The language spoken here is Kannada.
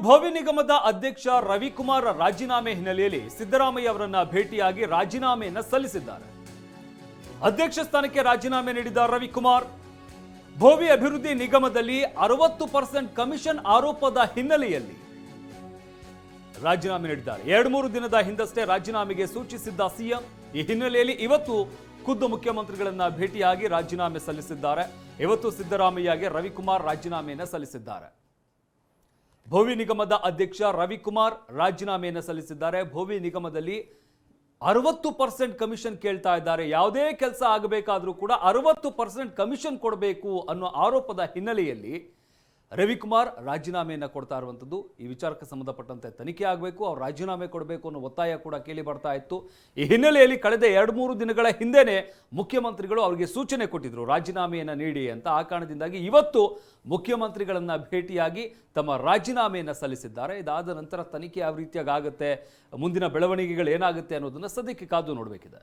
ಭೋವಿ ನಿಗಮದ ಅಧ್ಯಕ್ಷ ರವಿಕುಮಾರ್ ರಾಜೀನಾಮೆ ಹಿನ್ನೆಲೆಯಲ್ಲಿ ಸಿದ್ದರಾಮಯ್ಯ ಅವರನ್ನ ಭೇಟಿಯಾಗಿ ರಾಜೀನಾಮೆಯನ್ನು ಸಲ್ಲಿಸಿದ್ದಾರೆ. ಅಧ್ಯಕ್ಷ ಸ್ಥಾನಕ್ಕೆ ರಾಜೀನಾಮೆ ನೀಡಿದ ರವಿಕುಮಾರ್ ಭೋವಿ ಅಭಿವೃದ್ಧಿ ನಿಗಮದಲ್ಲಿ 60% ಕಮಿಷನ್ ಆರೋಪದ ಹಿನ್ನೆಲೆಯಲ್ಲಿ ರಾಜೀನಾಮೆ ನೀಡಿದ್ದಾರೆ. 2-3 ದಿನದ ಹಿಂದಷ್ಟೇ ರಾಜೀನಾಮೆಗೆ ಸೂಚಿಸಿದ್ದ ಸಿಎಂ ಈ ಹಿನ್ನೆಲೆಯಲ್ಲಿ ಇವತ್ತು ಖುದ್ದು ಮುಖ್ಯಮಂತ್ರಿಗಳನ್ನ ಭೇಟಿಯಾಗಿ ರಾಜೀನಾಮೆ ಸಲ್ಲಿಸಿದ್ದಾರೆ. ಇವತ್ತು ಸಿದ್ದರಾಮಯ್ಯಗೆ ರವಿಕುಮಾರ್ ರಾಜೀನಾಮೆಯನ್ನು ಸಲ್ಲಿಸಿದ್ದಾರೆ. ಭೋವಿ ನಿಗಮದ ಅಧ್ಯಕ್ಷ ರವಿಕುಮಾರ್ ರಾಜೀನಾಮೆಯನ್ನು ಸಲ್ಲಿಸಿದ್ದಾರೆ. ಭೋವಿ ನಿಗಮದಲ್ಲಿ 60% ಕಮಿಷನ್ ಕೇಳ್ತಾ ಇದ್ದಾರೆ. ಯಾವುದೇ ಕೆಲಸ ಆಗಬೇಕಾದ್ರೂ ಕೂಡ 60% ಕಮಿಷನ್ ಕೊಡಬೇಕು ಅನ್ನೋ ಆರೋಪದ ಹಿನ್ನೆಲೆಯಲ್ಲಿ ರವಿಕುಮಾರ್ ರಾಜೀನಾಮೆಯನ್ನು ಕೊಡ್ತಾ ಇರುವಂಥದ್ದು. ಈ ವಿಚಾರಕ್ಕೆ ಸಂಬಂಧಪಟ್ಟಂತೆ ತನಿಖೆ ಆಗಬೇಕು, ಅವ್ರು ರಾಜೀನಾಮೆ ಕೊಡಬೇಕು ಅನ್ನೋ ಒತ್ತಾಯ ಕೂಡ ಕೇಳಿ ಬರ್ತಾ ಇತ್ತು. ಈ ಹಿನ್ನೆಲೆಯಲ್ಲಿ ಕಳೆದ 2-3 ದಿನಗಳ ಹಿಂದೆನೇ ಮುಖ್ಯಮಂತ್ರಿಗಳು ಅವರಿಗೆ ಸೂಚನೆ ಕೊಟ್ಟಿದ್ರು ರಾಜೀನಾಮೆಯನ್ನು ನೀಡಿ ಅಂತ. ಆ ಕಾರಣದಿಂದಾಗಿ ಇವತ್ತು ಮುಖ್ಯಮಂತ್ರಿಗಳನ್ನ ಭೇಟಿಯಾಗಿ ತಮ್ಮ ರಾಜೀನಾಮೆಯನ್ನು ಸಲ್ಲಿಸಿದ್ದಾರೆ. ಇದಾದ ನಂತರ ತನಿಖೆ ಯಾವ ರೀತಿಯಾಗಿ ಆಗುತ್ತೆ, ಮುಂದಿನ ಬೆಳವಣಿಗೆಗಳು ಏನಾಗುತ್ತೆ ಅನ್ನೋದನ್ನ ಸದ್ಯಕ್ಕೆ ಕಾದು ನೋಡಬೇಕಿದೆ.